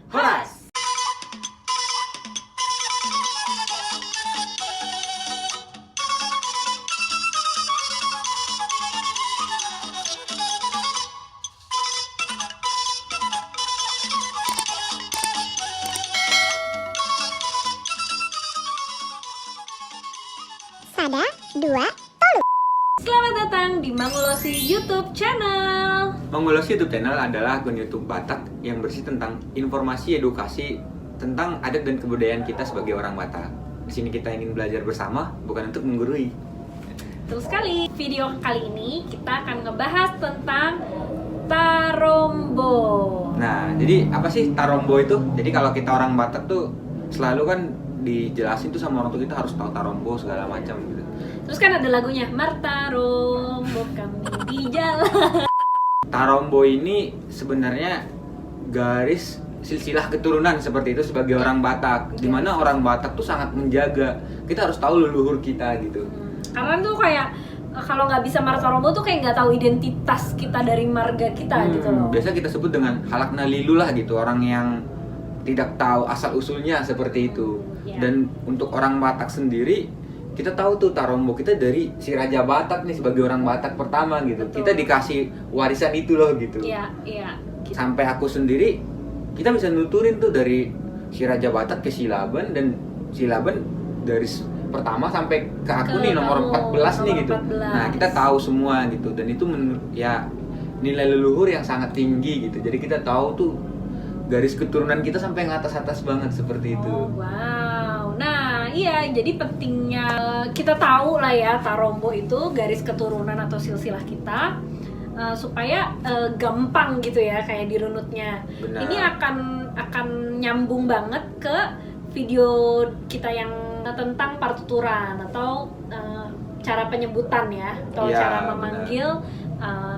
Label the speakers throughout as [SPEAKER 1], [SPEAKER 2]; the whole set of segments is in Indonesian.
[SPEAKER 1] Horas.
[SPEAKER 2] Sada, dua.
[SPEAKER 3] Selamat datang di Mangulosi YouTube channel.
[SPEAKER 1] Mangulosi YouTube channel adalah akun YouTube Batak yang bersih tentang informasi edukasi tentang adat dan kebudayaan kita sebagai orang Batak. Di sini kita ingin belajar bersama, bukan untuk menggurui.
[SPEAKER 3] Betul sekali. Video kali ini kita akan ngebahas tentang Tarombo.
[SPEAKER 1] Nah, jadi apa sih Tarombo itu? Jadi kalau kita orang Batak tuh selalu kan dijelasin tuh sama orang tua kita harus tahu Tarombo segala macam gitu.
[SPEAKER 3] Terus kan ada lagunya Martarombo kami di jalan.
[SPEAKER 1] Tarombo ini sebenarnya garis silsilah keturunan seperti itu sebagai orang Batak, di mana orang Batak tuh sangat menjaga. Kita harus tahu leluhur kita gitu.
[SPEAKER 3] Karena tuh kayak kalau nggak bisa Martarombo tuh kayak nggak tahu identitas kita dari marga kita gitu loh.
[SPEAKER 1] Biasa kita sebut dengan halak nalilu lah gitu, orang yang tidak tahu asal usulnya seperti itu.
[SPEAKER 3] Ya.
[SPEAKER 1] Dan untuk orang Batak sendiri, kita tahu tuh Tarombo kita dari si Raja Batak nih sebagai orang Batak pertama gitu.
[SPEAKER 3] Betul.
[SPEAKER 1] Kita dikasih warisan itu loh gitu.
[SPEAKER 3] Iya, iya. Gitu.
[SPEAKER 1] Sampai aku sendiri, kita bisa nuturin tuh dari si Raja Batak ke Silaban, dan Silaban dari pertama sampai ke aku nih nomor 14 nih gitu.
[SPEAKER 3] 14.
[SPEAKER 1] Nah, kita tahu semua gitu, dan itu menurut ya nilai leluhur yang sangat tinggi gitu. Jadi kita tahu tuh garis keturunan kita sampai ngatas-atas banget seperti itu.
[SPEAKER 3] Oh, wow. Nah, iya, jadi pentingnya kita tahu lah ya Tarombo itu garis keturunan atau silsilah kita supaya gampang gitu ya kayak dirunutnya.
[SPEAKER 1] Benar.
[SPEAKER 3] Ini akan nyambung banget ke video kita yang tentang partuturan atau cara penyebutan ya atau
[SPEAKER 1] Iya,
[SPEAKER 3] cara
[SPEAKER 1] benar.
[SPEAKER 3] memanggil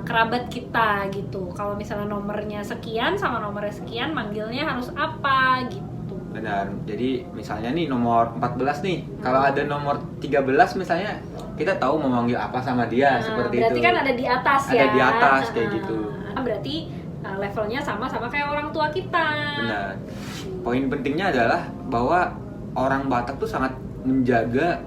[SPEAKER 3] kerabat kita gitu. Kalau misalnya nomornya sekian sama nomornya sekian, manggilnya harus apa gitu.
[SPEAKER 1] Benar. Jadi misalnya nih nomor 14 nih. Kalau ada nomor 13 misalnya, kita tahu mau manggil apa sama dia seperti
[SPEAKER 3] berarti
[SPEAKER 1] itu.
[SPEAKER 3] kan ada di atas ya.
[SPEAKER 1] Ada di atas kayak gitu.
[SPEAKER 3] Berarti levelnya sama kayak orang tua kita.
[SPEAKER 1] Benar. Poin pentingnya adalah bahwa orang Batak tuh sangat menjaga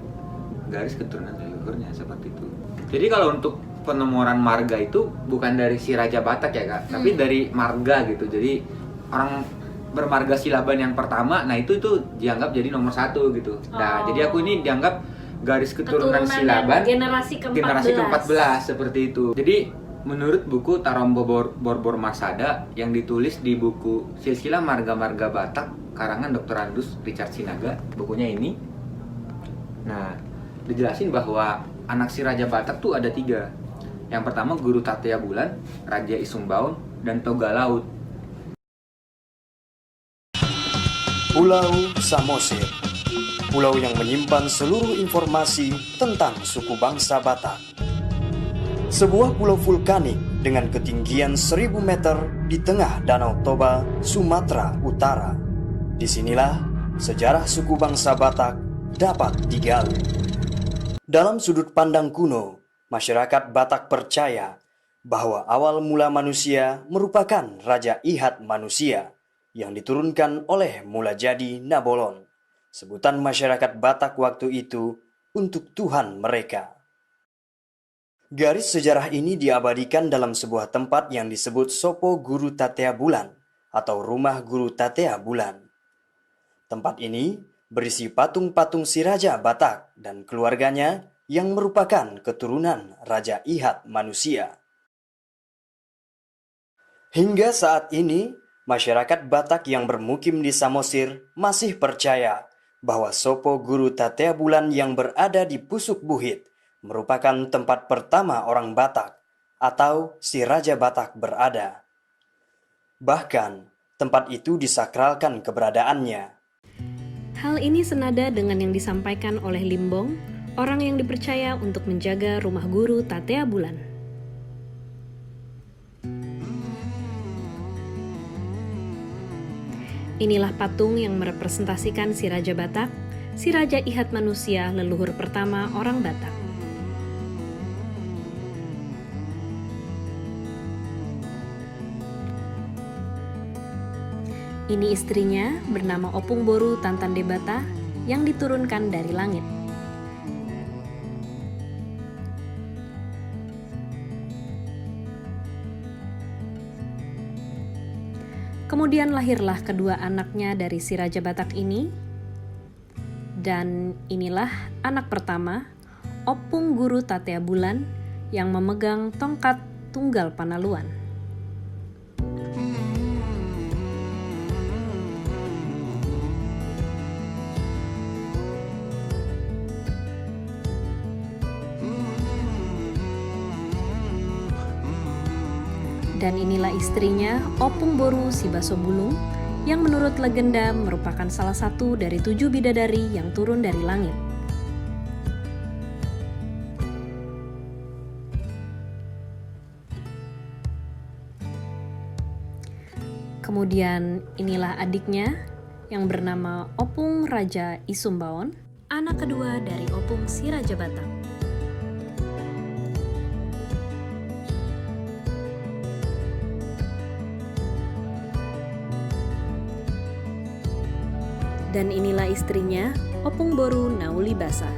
[SPEAKER 1] garis keturunan leluhurnya seperti itu. Jadi kalau untuk penomoran marga itu bukan dari si Raja Batak ya Kak, tapi dari marga gitu. Jadi orang bermarga Silaban yang pertama, nah itu dianggap jadi nomor 1 gitu. Nah,
[SPEAKER 3] Oh.
[SPEAKER 1] jadi aku ini dianggap garis keturunan
[SPEAKER 3] Keturunan
[SPEAKER 1] Silaban
[SPEAKER 3] generasi ke-14.
[SPEAKER 1] seperti itu. Jadi menurut buku Tarombo Borbor Marsada yang ditulis di buku Silsilah Marga-Marga Batak karangan Dr. Andus Richard Sinaga, bukunya ini. Nah, dijelasin bahwa anak si Raja Batak tuh ada 3. Yang pertama Guru Tatea Bulan, Raja Isumbaun, dan Toga Laut.
[SPEAKER 4] Pulau Samosir, pulau yang menyimpan seluruh informasi tentang suku bangsa Batak. Sebuah pulau vulkanik dengan ketinggian 1000 meter di tengah Danau Toba, Sumatera Utara. Disinilah sejarah suku bangsa Batak dapat digali. Dalam sudut pandang kuno, masyarakat Batak percaya bahwa awal mula manusia merupakan Raja Ihat manusia yang diturunkan oleh Mulajadi Nabolon, sebutan masyarakat Batak waktu itu untuk Tuhan mereka. Garis sejarah ini diabadikan dalam sebuah tempat yang disebut Sopo Guru Tatea Bulan atau Rumah Guru Tatea Bulan. Tempat ini berisi patung-patung si Raja Batak dan keluarganya yang merupakan keturunan Raja Ihat manusia. Hingga saat ini, masyarakat Batak yang bermukim di Samosir masih percaya bahwa Sopo Guru Tatea Bulan yang berada di Pusuk Buhit merupakan tempat pertama orang Batak atau si Raja Batak berada. Bahkan, tempat itu disakralkan keberadaannya.
[SPEAKER 3] Hal ini senada dengan yang disampaikan oleh Limbong, orang yang dipercaya untuk menjaga rumah guru Tatea Bulan. Inilah patung yang merepresentasikan si Raja Batak, si Raja Ihat manusia leluhur pertama orang Batak. Ini istrinya bernama Opung Boru Tantan Debata yang diturunkan dari langit. Kemudian lahirlah kedua anaknya dari si Raja Batak ini. Dan inilah anak pertama, Opung Guru Tatea Bulan, yang memegang tongkat Tunggal Panaluan. Dan inilah istrinya, Opung Boru Sibaso Bulung, yang menurut legenda merupakan salah satu dari 7 bidadari yang turun dari langit. Kemudian inilah adiknya yang bernama Opung Raja Isumbaon, anak kedua dari Opung si Raja Batak. Dan inilah istrinya, Opung Boru Nauli Basa.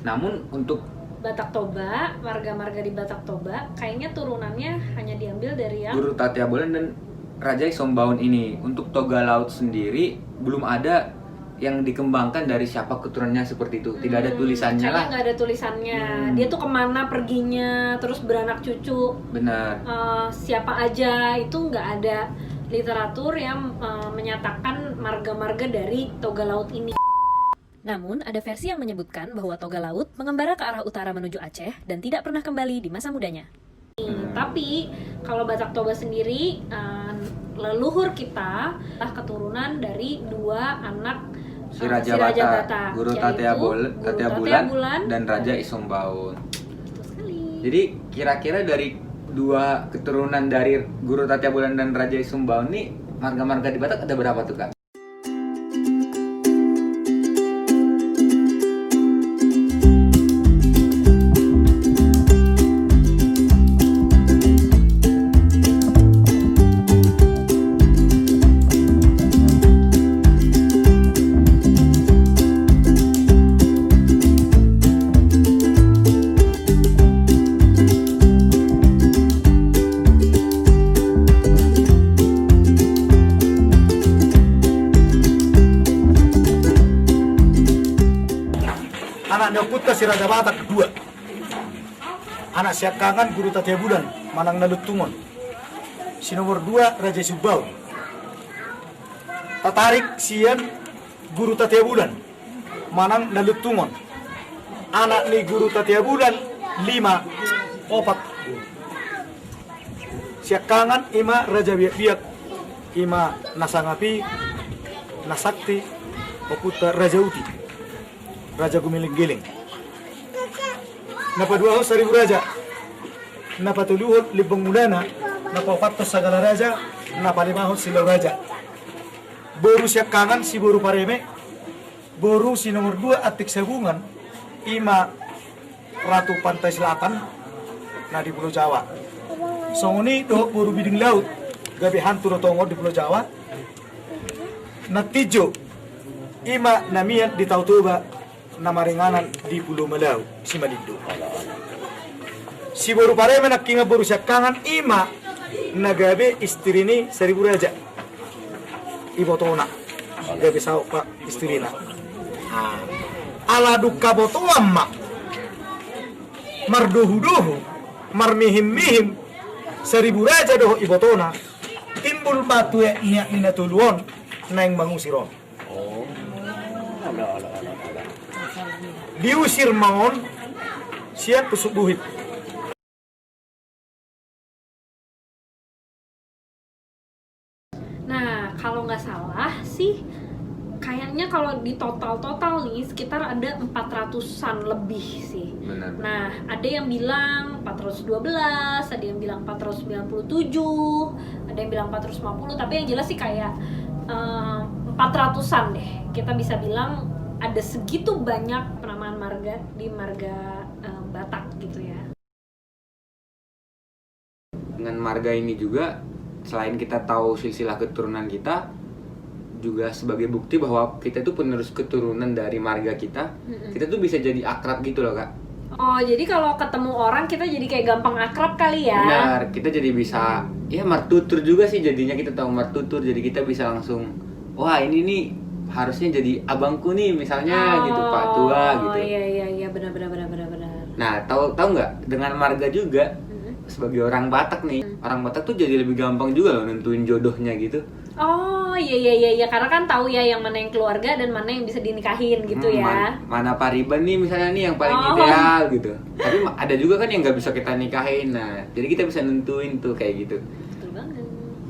[SPEAKER 1] Namun untuk
[SPEAKER 3] Batak Toba, marga-marga di Batak Toba, kayaknya turunannya hanya diambil dari yang
[SPEAKER 1] Guru Tatea Bulan dan Raja Isombaun ini. Untuk toga laut sendiri belum ada yang dikembangkan dari siapa keturunannya seperti itu. Tidak ada tulisannya
[SPEAKER 3] kayaknya
[SPEAKER 1] lah.
[SPEAKER 3] nggak ada tulisannya. Dia tuh kemana perginya, terus beranak cucu,
[SPEAKER 1] Benar.
[SPEAKER 3] siapa aja, itu nggak ada literatur yang menyatakan marga-marga dari toga laut ini. Namun, ada versi yang menyebutkan bahwa toga laut mengembara ke arah utara menuju Aceh dan tidak pernah kembali di masa mudanya. Tapi, kalau Batak Toba sendiri, leluhur kita adalah keturunan dari dua anak
[SPEAKER 1] Si Raja Batak, Guru Tatea Bulan dan Raja Isombaun.
[SPEAKER 3] Betul sekali.
[SPEAKER 1] Jadi kira-kira dari dua keturunan dari Guru Tatea Bulan dan Raja Isombaun ini marga-marga di Batak ada berapa tuh, Kak?
[SPEAKER 2] Anak Neoputta si Raja Batak kedua. Anak Siakangan Guru Tatea Bulan, Manang Nalut Tungon. Si nomor 2 Raja Subau. Tatarik Sian Guru Tatea Bulan, Manang Nalut Tungon. Anak ni Guru Tatea Bulan 5 opat. Siakangan ima Raja Biak-Biak, ima Nasangapi, Nasakti, Oputa Raja Uti. Raja Gumiling-giling. Napa dua hos 1000 raja. Napa tuluhot libang mulana. Napa patos sagala raja. Napa 5 hos silaw raja. Boru Siakangan si Boru Pareme. Boru si nomor 2 Atik Sabungan. Ima Ratu Pantai Selatan. Nah di Pulau Jawa. Songoni doh Boru Biding Laut. Gabi hantu rotongor di Pulau Jawa. Natijo. Ima namian di Tautoba. Nama ringanan di Pulau Malau, si Malindo. Si Boru Pareme nakinga Boru Siakangan ima nagabe istri ni 1000 raja. Ibu tona, gabe sao pak istri na. Ala duka boto amma. Marduhu-duhu, marmihim-mihim 1000 raja doh ibu tona. Timbul batu ya niat minatuluon naing mangusiron. Diusir maon siap kesubuhit.
[SPEAKER 3] Nah, kalau nggak salah sih kayaknya kalau di total nih sekitar ada 400-an lebih sih.
[SPEAKER 1] Benar.
[SPEAKER 3] Nah, ada yang bilang 412, ada yang bilang 497, ada yang bilang 450, tapi yang jelas sih kayak 400-an deh. Kita bisa bilang ada segitu banyak penamaan marga di marga Batak gitu ya.
[SPEAKER 1] Dengan marga ini juga, selain kita tahu silsilah keturunan kita, juga sebagai bukti bahwa kita itu penerus keturunan dari marga kita, kita tuh bisa jadi akrab gitu loh, Kak.
[SPEAKER 3] Oh, jadi kalau ketemu orang kita jadi kayak gampang akrab kali ya?
[SPEAKER 1] Benar, kita jadi bisa, ya martutur juga sih jadinya, kita tahu martutur, jadi kita bisa langsung, wah ini nih harusnya jadi abangku nih misalnya gitu, Pak Tua gitu.
[SPEAKER 3] Oh iya, benar.
[SPEAKER 1] Nah, tahu nggak, dengan marga juga sebagai orang Batak nih, orang Batak tuh jadi lebih gampang juga loh nentuin jodohnya gitu.
[SPEAKER 3] Oh iya, karena kan tahu ya yang mana yang keluarga dan mana yang bisa dinikahin gitu ya.
[SPEAKER 1] Mana Pariban nih misalnya nih yang paling ideal gitu. Tapi ada juga kan yang nggak bisa kita nikahin. Nah, jadi kita bisa nentuin tuh kayak gitu.
[SPEAKER 3] Betul banget.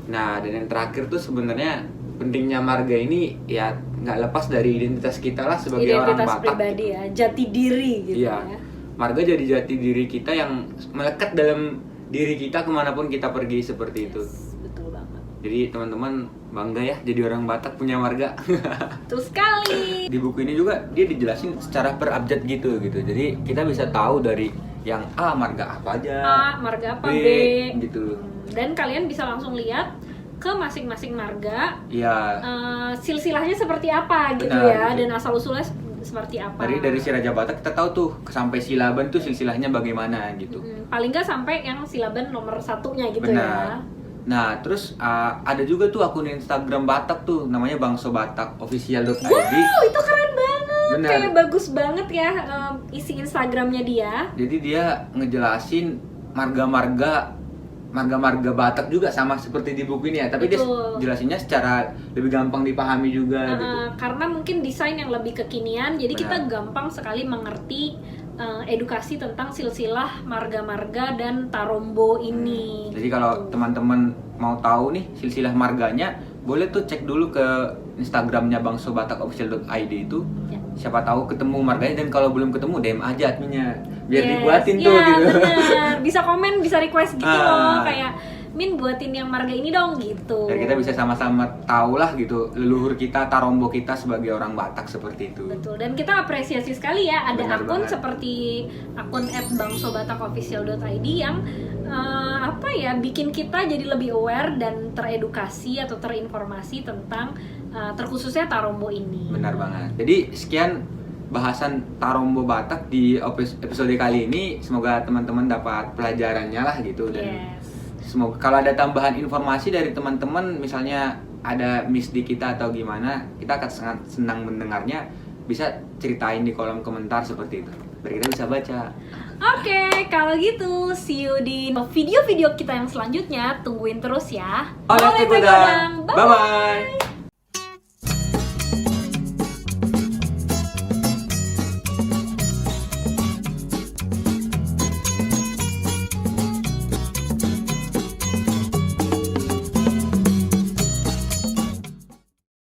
[SPEAKER 1] Nah, dan yang terakhir tuh sebenarnya pentingnya marga ini ya nggak lepas dari identitas kita lah sebagai orang
[SPEAKER 3] Identitas
[SPEAKER 1] Batak.
[SPEAKER 3] pribadi ya, jati diri gitu
[SPEAKER 1] Iya.
[SPEAKER 3] ya.
[SPEAKER 1] Marga jadi jati diri kita yang melekat dalam diri kita kemanapun kita pergi seperti itu.
[SPEAKER 3] Betul banget.
[SPEAKER 1] Jadi teman-teman bangga ya jadi orang Batak punya marga.
[SPEAKER 3] Betul sekali.
[SPEAKER 1] Di buku ini juga dia dijelasin secara per abjad gitu. Jadi kita bisa tahu dari yang A marga apa aja,
[SPEAKER 3] A, marga apa,
[SPEAKER 1] B,
[SPEAKER 3] B
[SPEAKER 1] gitu.
[SPEAKER 3] Dan kalian bisa langsung lihat ke masing-masing marga
[SPEAKER 1] Iya.
[SPEAKER 3] silsilahnya seperti apa gitu
[SPEAKER 1] Benar,
[SPEAKER 3] ya,
[SPEAKER 1] gitu.
[SPEAKER 3] dan asal usulnya seperti apa.
[SPEAKER 1] Dari si Raja Batak kita tahu tuh sampai silaban tuh silsilahnya bagaimana gitu.
[SPEAKER 3] Paling nggak sampai yang silaban nomor satunya gitu
[SPEAKER 1] Benar.
[SPEAKER 3] ya.
[SPEAKER 1] Nah, terus ada juga tuh akun Instagram Batak tuh namanya Bangso Batak Official.id.
[SPEAKER 3] Wow, itu keren banget.
[SPEAKER 1] Benar.
[SPEAKER 3] Kayak bagus banget ya isi Instagramnya dia.
[SPEAKER 1] Jadi dia ngejelasin marga-marga Batak juga sama seperti di buku ini ya, tapi
[SPEAKER 3] Betul.
[SPEAKER 1] dia jelasinnya secara lebih gampang dipahami juga gitu.
[SPEAKER 3] Karena mungkin desain yang lebih kekinian, jadi kita
[SPEAKER 1] Benar.
[SPEAKER 3] gampang sekali mengerti edukasi tentang silsilah marga-marga dan tarombo ini.
[SPEAKER 1] Jadi kalau teman-teman mau tahu nih silsilah marganya, boleh tuh cek dulu ke Instagramnya Bangso Batak Official.id itu.
[SPEAKER 3] Ya.
[SPEAKER 1] Siapa tahu ketemu marganya, dan kalau belum ketemu DM aja adminnya biar
[SPEAKER 3] Yes,
[SPEAKER 1] dibuatin tuh
[SPEAKER 3] iya,
[SPEAKER 1] gitu.
[SPEAKER 3] bener. Bisa komen, bisa request gitu loh,
[SPEAKER 1] Ah.
[SPEAKER 3] kayak Min buatin yang marga ini dong gitu.
[SPEAKER 1] Dan kita bisa sama-sama tahu lah gitu leluhur kita, tarombo kita sebagai orang Batak seperti itu.
[SPEAKER 3] Betul, dan kita apresiasi sekali ya ada
[SPEAKER 1] Benar
[SPEAKER 3] akun
[SPEAKER 1] banget.
[SPEAKER 3] seperti akun @bangsobatakofficial.id yang apa ya, bikin kita jadi lebih aware dan teredukasi atau terinformasi tentang terkhususnya tarombo ini.
[SPEAKER 1] Benar banget. Jadi sekian bahasan tarombo Batak di episode kali ini. Semoga teman-teman dapat pelajarannya lah gitu, dan
[SPEAKER 3] Yes.
[SPEAKER 1] semoga kalau ada tambahan informasi dari teman-teman, misalnya ada miss di kita atau gimana, kita akan sangat senang mendengarnya. Bisa ceritain di kolom komentar seperti itu, biar kita bisa baca.
[SPEAKER 3] Oke, kalau gitu see you di video-video kita yang selanjutnya. Tungguin terus ya.
[SPEAKER 1] Oleh Tegodang.
[SPEAKER 3] Tegodang.
[SPEAKER 1] Bye-bye.